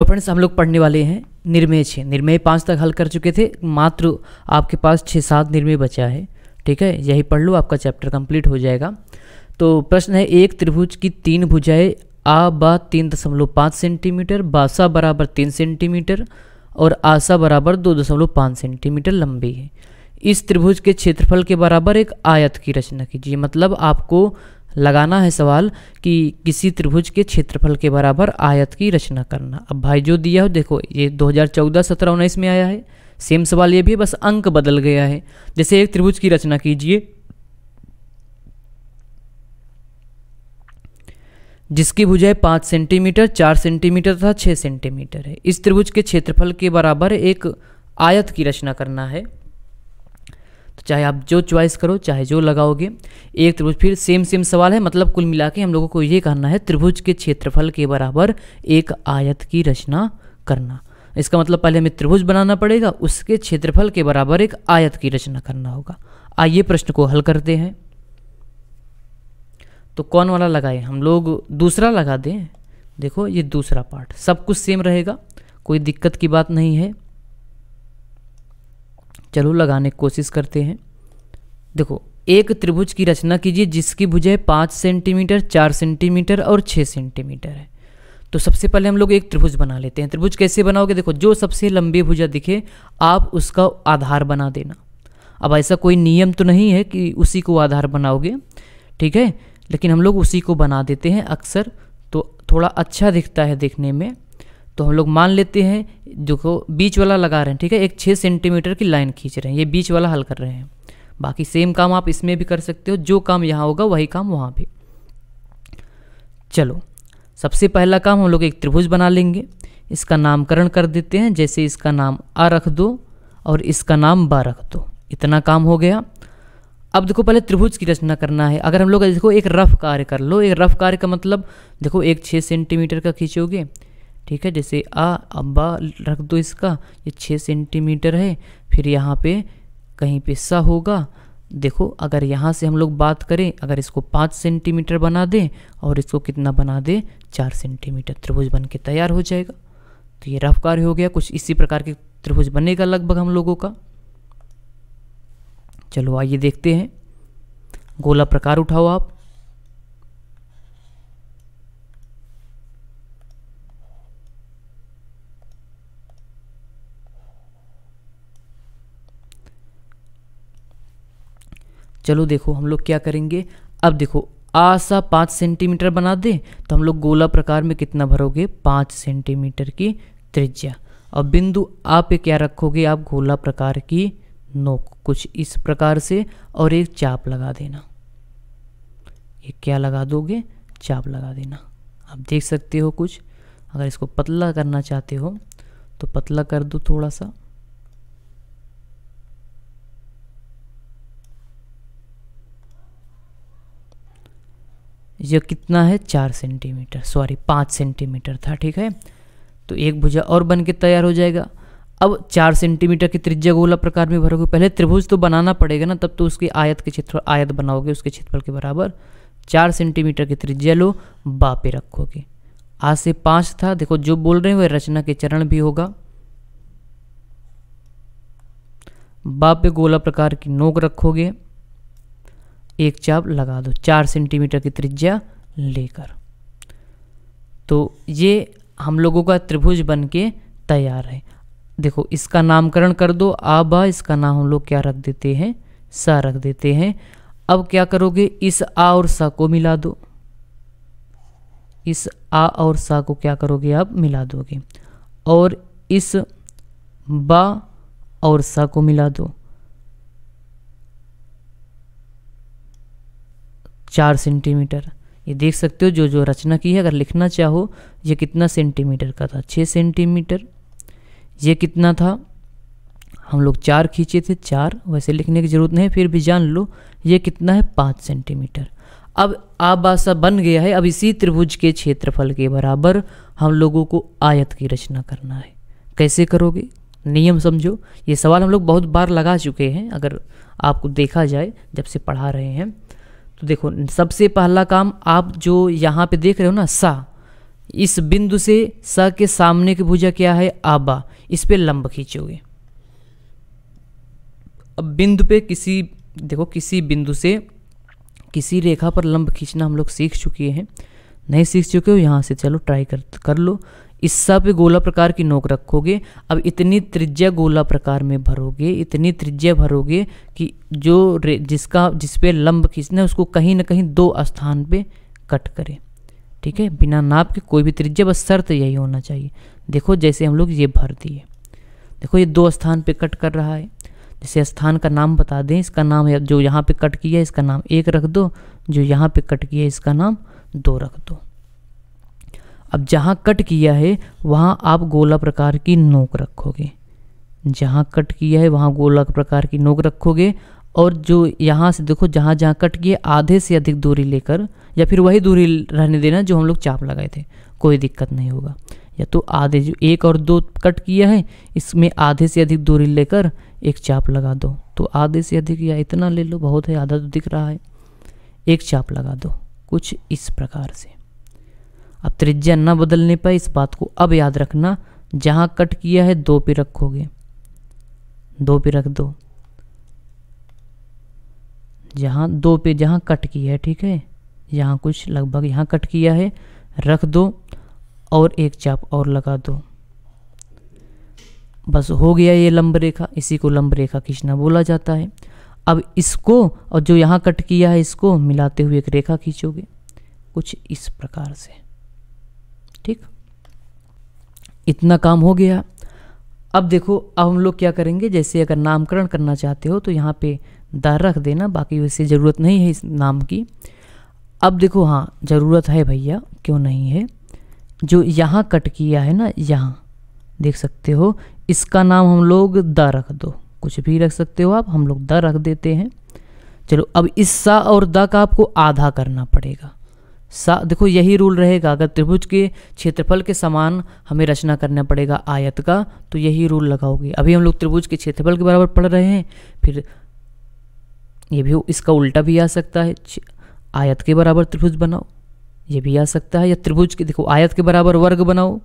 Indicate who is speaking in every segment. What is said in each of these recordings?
Speaker 1: तो फ्रेंड्स हम लोग पढ़ने वाले हैं निर्मेय 6। निर्मेय 5 तक हल कर चुके थे, मात्र आपके पास 6-7 निर्मेय बचा है। ठीक है, यही पढ़ लो, आपका चैप्टर कंप्लीट हो जाएगा। तो प्रश्न है, एक त्रिभुज की 3 भुजाएं आ बा 3.5 सेंटीमीटर, बासा बराबर 3 सेंटीमीटर और आसा बराबर 2.5 सेंटीमीटर लंबी है। इस त्रिभुज के क्षेत्रफल के बराबर एक आयत की रचना कीजिए। मतलब आपको लगाना है सवाल कि किसी त्रिभुज के क्षेत्रफल के बराबर आयत की रचना करना। अब भाई जो दिया हो, देखो ये 2014, 17, 19 में आया है, सेम सवाल ये भी है, बस अंक बदल गया है। जैसे एक त्रिभुज की रचना कीजिए जिसकी भुजाएं 5 सेंटीमीटर, 4 सेंटीमीटर तथा 6 सेंटीमीटर है। इस त्रिभुज के क्षेत्रफल के बराबर एक आयत की रचना करना है। तो चाहे आप जो चॉइस करो, चाहे जो लगाओगे, एक त्रिभुज, फिर सेम सवाल है। मतलब कुल मिला के हम लोगों को ये करना है, त्रिभुज के क्षेत्रफल के बराबर एक आयत की रचना करना। इसका मतलब पहले हमें त्रिभुज बनाना पड़ेगा, उसके क्षेत्रफल के बराबर एक आयत की रचना करना होगा। आइए प्रश्न को हल करते हैं। तो कौन वाला लगाएं, हम लोग दूसरा लगा दें। देखो ये दूसरा पार्ट, सब कुछ सेम रहेगा, कोई दिक्कत की बात नहीं है। चलो लगाने की कोशिश करते हैं। देखो एक त्रिभुज की रचना कीजिए जिसकी भुजाएं 5 सेंटीमीटर, 4 सेंटीमीटर और 6 सेंटीमीटर है। तो सबसे पहले हम लोग एक त्रिभुज बना लेते हैं। त्रिभुज कैसे बनाओगे, देखो जो सबसे लंबी भुजा दिखे आप उसका आधार बना देना। अब ऐसा कोई नियम तो नहीं है कि उसी को आधार बनाओगे, ठीक है, लेकिन हम लोग उसी को बना देते हैं अक्सर, तो थोड़ा अच्छा दिखता है देखने में। तो हम लोग मान लेते हैं, देखो बीच वाला लगा रहे हैं, ठीक है, एक 6 सेंटीमीटर की लाइन खींच रहे हैं, ये बीच वाला हल कर रहे हैं। बाकी सेम काम आप इसमें भी कर सकते हो, जो काम यहाँ होगा वही काम वहाँ भी। चलो सबसे पहला काम हम लोग एक त्रिभुज बना लेंगे, इसका नामकरण कर देते हैं। जैसे इसका नाम आ रख दो और इसका नाम बा रख दो, इतना काम हो गया। अब देखो पहले त्रिभुज की रचना करना है। अगर हम लोग देखो एक रफ कार्य कर लो, एक रफ कार्य का मतलब देखो एक 6 सेंटीमीटर का खींचोगे, ठीक है, जैसे अब बा रख दो, इसका ये 6 सेंटीमीटर है, फिर यहाँ पे कहीं पे सा होगा। देखो अगर यहाँ से हम लोग बात करें, अगर इसको 5 सेंटीमीटर बना दें और इसको कितना बना दें 4 सेंटीमीटर, त्रिभुज बन के तैयार हो जाएगा। तो ये रफ कार्य हो गया, कुछ इसी प्रकार के त्रिभुज बनेगा लगभग हम लोगों का। चलो आइए देखते हैं। गोला प्रकार उठाओ आप। चलो देखो हम लोग क्या करेंगे। अब देखो आसा 5 सेंटीमीटर बना दे, तो हम लोग गोला प्रकार में कितना भरोगे, 5 सेंटीमीटर की त्रिज्या। और बिंदु आ पे क्या रखोगे आप, गोला प्रकार की नोक कुछ इस प्रकार से, और एक चाप लगा देना। ये क्या लगा दोगे, चाप लगा देना। आप देख सकते हो कुछ, अगर इसको पतला करना चाहते हो तो पतला कर दो थोड़ा सा। यह कितना है, 4 सेंटीमीटर, सॉरी 5 सेंटीमीटर था, ठीक है। तो एक भुजा और बन के तैयार हो जाएगा। अब 4 सेंटीमीटर की त्रिज्या गोला प्रकार में भरोगे, पहले त्रिभुज तो बनाना पड़ेगा ना, तब तो उसकी आयत के क्षेत्र आयत बनाओगे उसके क्षेत्रफल के बराबर। 4 सेंटीमीटर की त्रिज्या लो, बा पे रखोगे। आ से 5 था, देखो जो बोल रहे हैं वह रचना के चरण भी होगा। बा पे गोला प्रकार की नोक रखोगे, एक चाप लगा दो 4 सेंटीमीटर की त्रिज्या लेकर। तो ये हम लोगों का त्रिभुज बन के तैयार है। देखो इसका नामकरण कर दो, आ बा, इसका नाम हम लोग क्या रख देते हैं, सा रख देते हैं। अब क्या करोगे, इस आ और सा को मिला दो, इस आ और सा को क्या करोगे आप, मिला दोगे, और इस बा और सा को मिला दो। 4 सेंटीमीटर, ये देख सकते हो जो जो रचना की है। अगर लिखना चाहो, ये कितना सेंटीमीटर का था, 6 सेंटीमीटर। ये कितना था, हम लोग 4 खींचे थे, 4, वैसे लिखने की जरूरत नहीं, फिर भी जान लो ये कितना है, 5 सेंटीमीटर। अब आबासा बन गया है। अब इसी त्रिभुज के क्षेत्रफल के बराबर हम लोगों को आयत की रचना करना है। कैसे करोगे, नियम समझो। ये सवाल हम लोग बहुत बार लगा चुके हैं, अगर आपको देखा जाए जब से पढ़ा रहे हैं। तो देखो सबसे पहला काम, आप जो यहाँ पे देख रहे हो ना सा, इस बिंदु से स के सामने की भुजा क्या है, आबा, इस पे लंब खींचोगे। अब बिंदु पे किसी बिंदु से किसी रेखा पर लंब खींचना हम लोग सीख चुके हैं। नहीं सीख चुके हो यहाँ से चलो ट्राई कर लो। इस सा पे गोला प्रकार की नोक रखोगे। अब इतनी त्रिज्या गोला प्रकार में भरोगे, इतनी त्रिज्या भरोगे कि जिस पे लंब खींचना है उसको कहीं ना कहीं 2 स्थान पे कट करे। ठीक है, बिना नाप के कोई भी त्रिज्या, बस शर्त यही होना चाहिए। देखो जैसे हम लोग ये भर दिए, देखो ये 2 स्थान पे कट कर रहा है। जैसे स्थान का नाम बता दें, इसका नाम है, जो यहाँ पे कट किया है इसका नाम 1 रख दो, जो यहाँ पे कट किया है इसका नाम 2 रख दो। अब जहाँ कट किया है वहाँ आप गोला प्रकार की नोक रखोगे। जहाँ कट किया है वहाँ गोला प्रकार की नोक रखोगे, और जो यहाँ से देखो जहाँ जहाँ कट किया आधे से अधिक दूरी लेकर, या फिर वही दूरी रहने देना जो हम लोग चाप लगाए थे, कोई दिक्कत नहीं होगा। या तो आधे, जो 1 और 2 कट किया है इसमें आधे से अधिक दूरी लेकर एक चाप लगा दो। तो आधे से अधिक या इतना ले लो, बहुत है, आधा तो दिख रहा है, एक चाप लगा दो, कुछ इस प्रकार से। अब त्रिज्या न बदलने पर इस बात को अब याद रखना, जहाँ कट किया है 2 पे रखोगे, 2 पे रख दो, जहाँ 2 पे जहाँ कट किया है, ठीक है, यहाँ कुछ लगभग यहाँ कट किया है रख दो, और एक चाप और लगा दो। बस हो गया ये लंब रेखा, इसी को लंब रेखा खींचना बोला जाता है। अब इसको और जो यहाँ कट किया है इसको मिलाते हुए एक रेखा खींचोगे, कुछ इस प्रकार से। ठीक, इतना काम हो गया। अब देखो, अब हम लोग क्या करेंगे, जैसे अगर नामकरण करना चाहते हो तो यहाँ पे द रख देना, बाकी वैसे ज़रूरत नहीं है इस नाम की। अब देखो, हाँ ज़रूरत है भैया, क्यों नहीं है। जो यहाँ कट किया है ना, यहाँ देख सकते हो, इसका नाम हम लोग द रख दो, कुछ भी रख सकते हो आप, हम लोग द रख देते हैं। चलो, अब इस सा और द का आपको आधा करना पड़ेगा। सा देखो यही रूल रहेगा, अगर त्रिभुज के क्षेत्रफल के समान हमें रचना करना पड़ेगा आयत का, तो यही रूल लगाओगे। अभी हम लोग त्रिभुज के क्षेत्रफल के बराबर पढ़ रहे हैं, फिर ये भी इसका उल्टा भी आ सकता है, आयत के बराबर त्रिभुज बनाओ, ये भी आ सकता है। या त्रिभुज के, देखो आयत के बराबर वर्ग बनाओ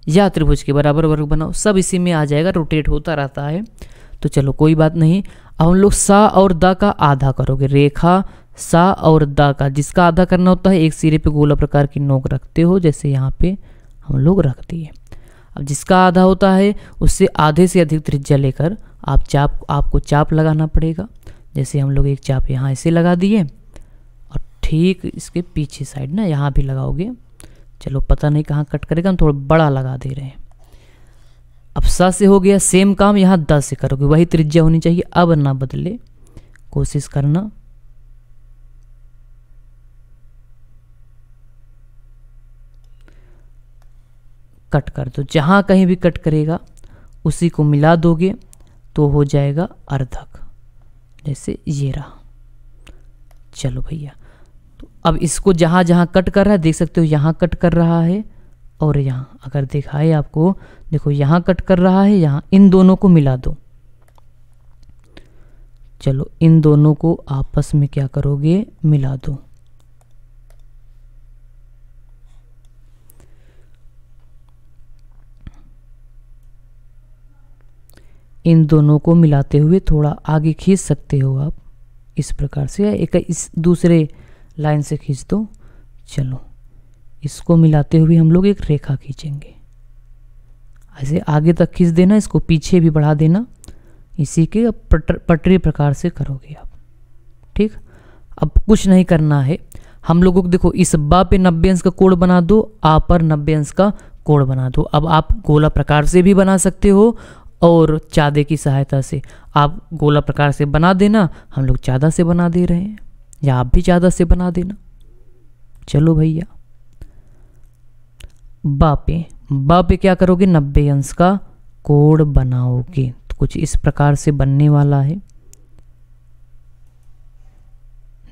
Speaker 1: या त्रिभुज के बराबर वर्ग बनाओ, सब इसी में आ जाएगा, रोटेट होता रहता है। तो चलो कोई बात नहीं। अब हम लोग सा और द का आधा करोगे, रेखा सा और द का जिसका आधा करना होता है, एक सिरे पे गोला प्रकार की नोक रखते हो, जैसे यहाँ पे हम लोग रख दिए। अब जिसका आधा होता है उससे आधे से अधिक त्रिज्या लेकर आपको चाप लगाना पड़ेगा। जैसे हम लोग एक चाप यहाँ ऐसे लगा दिए, और ठीक इसके पीछे साइड ना यहाँ भी लगाओगे। चलो पता नहीं कहाँ कट करेगा, हम थोड़ा बड़ा लगा दे रहे हैं। अब सा से हो गया, सेम काम यहाँ 10 से करोगे, वही त्रिज्या होनी चाहिए, अब ना बदले, कोशिश करना। कट कर दो, जहाँ कहीं भी कट करेगा उसी को मिला दोगे तो हो जाएगा अर्धक, जैसे ये रहा। चलो भैया, तो अब इसको जहाँ जहाँ कट कर रहा है देख सकते हो, यहाँ कट कर रहा है और यहाँ अगर दिखाए आपको, देखो यहाँ कट कर रहा है, यहाँ, इन दोनों को मिला दो। चलो इन दोनों को आपस में क्या करोगे, मिला दो। इन दोनों को मिलाते हुए थोड़ा आगे खींच सकते हो आप, इस प्रकार से, या एक इस दूसरे लाइन से खींच दो। चलो इसको मिलाते हुए हम लोग एक रेखा खींचेंगे, ऐसे आगे तक खींच देना, इसको पीछे भी बढ़ा देना, इसी के पटरी प्रकार से करोगे आप। ठीक, अब कुछ नहीं करना है हम लोगों को। देखो इस बा पे 90 अंश का कोण बना दो, आ पर 90 अंश का कोण बना दो। अब आप गोला प्रकार से भी बना सकते हो और चादे की सहायता से आप गोला प्रकार से बना देना, हम लोग चादा से बना दे रहे हैं, या आप भी चादा से बना देना। चलो भैया, बा पे क्या करोगे, 90 अंश का कोण बनाओगे। तो कुछ इस प्रकार से बनने वाला है,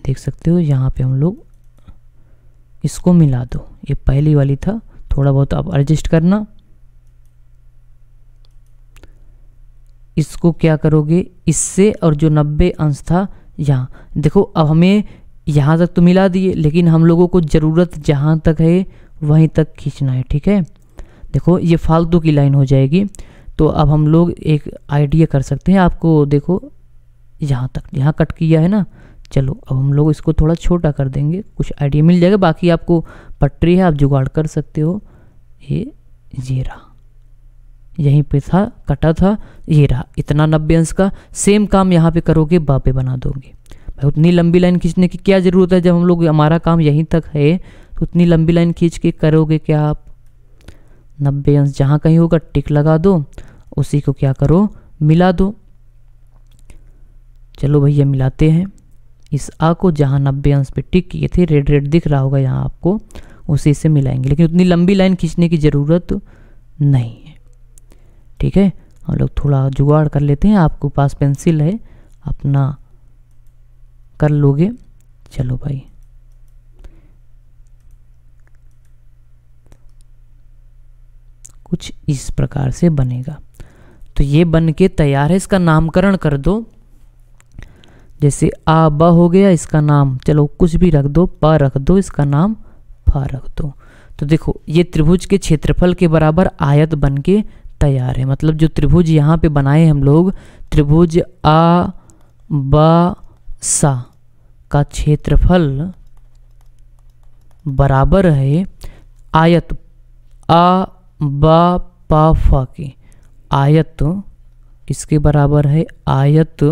Speaker 1: देख सकते हो। यहाँ पे हम लोग इसको मिला दो, ये पहली वाली था, थोड़ा बहुत आप एडजस्ट करना। इसको क्या करोगे, इससे और जो 90 अंश था यहाँ, देखो अब हमें यहाँ तक तो मिला दिए, लेकिन हम लोगों को ज़रूरत जहाँ तक है वहीं तक खींचना है, ठीक है। देखो ये फालतू की लाइन हो जाएगी, तो अब हम लोग एक आइडिया कर सकते हैं। आपको देखो यहाँ तक, यहाँ कट किया है ना, चलो अब हम लोग इसको थोड़ा छोटा कर देंगे, कुछ आइडिया मिल जाएगा। बाकी आपको पटरी है, आप जुगाड़ कर सकते हो। ये रहा, यहीं पे था, कटा था, ये रहा, इतना 90 अंश का। सेम काम यहाँ पे करोगे, बापे बना दोगे। भाई उतनी लंबी लाइन खींचने की क्या ज़रूरत है, जब हम लोग हमारा काम यहीं तक है, तो उतनी लंबी लाइन खींच के करोगे क्या आप। 90 अंश जहाँ कहीं होगा टिक लगा दो, उसी को क्या करो, मिला दो। चलो भैया मिलाते हैं इस आ को, जहाँ 90 अंश पे टिक किए थे, रेड रेड दिख रहा होगा यहाँ आपको, उसी से मिलाएंगे। लेकिन उतनी लंबी लाइन खींचने की ज़रूरत नहीं है, ठीक है। हम लोग थोड़ा जुगाड़ कर लेते हैं। आपके पास पेंसिल है, अपना कर लोगे। चलो भाई, कुछ इस प्रकार से बनेगा। तो ये बन के तैयार है। इसका नामकरण कर दो, जैसे आ ब हो गया, इसका नाम चलो कुछ भी रख दो, प रख दो, इसका नाम फ रख दो। तो देखो ये त्रिभुज के क्षेत्रफल के बराबर आयत बन के तैयार है। मतलब जो त्रिभुज यहाँ पे बनाए हम लोग, त्रिभुज आ ब सा का क्षेत्रफल बराबर है आयत आ ब प फ की। आयत इसके बराबर है आयत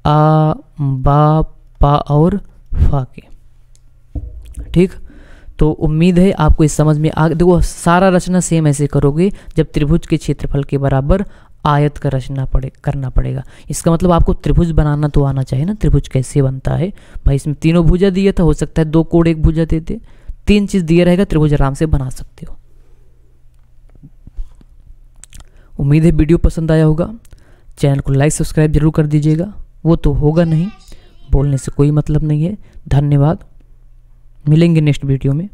Speaker 1: आ बा पा और फा के, ठीक। तो उम्मीद है आपको इस समझ में आ। देखो सारा रचना सेम ऐसे करोगे जब त्रिभुज के क्षेत्रफल के बराबर आयत का रचना करना पड़ेगा। इसका मतलब आपको त्रिभुज बनाना तो आना चाहिए ना, त्रिभुज कैसे बनता है। भाई इसमें तीनों भुजा दिया था, हो सकता है 2 कोण 1 भुजा देते, 3 चीज़ दिया रहेगा, त्रिभुज आराम से बना सकते हो। उम्मीद है वीडियो पसंद आया होगा। चैनल को लाइक सब्सक्राइब जरूर कर दीजिएगा। वो तो होगा नहीं, बोलने से कोई मतलब नहीं है। धन्यवाद, मिलेंगे नेक्स्ट वीडियो में।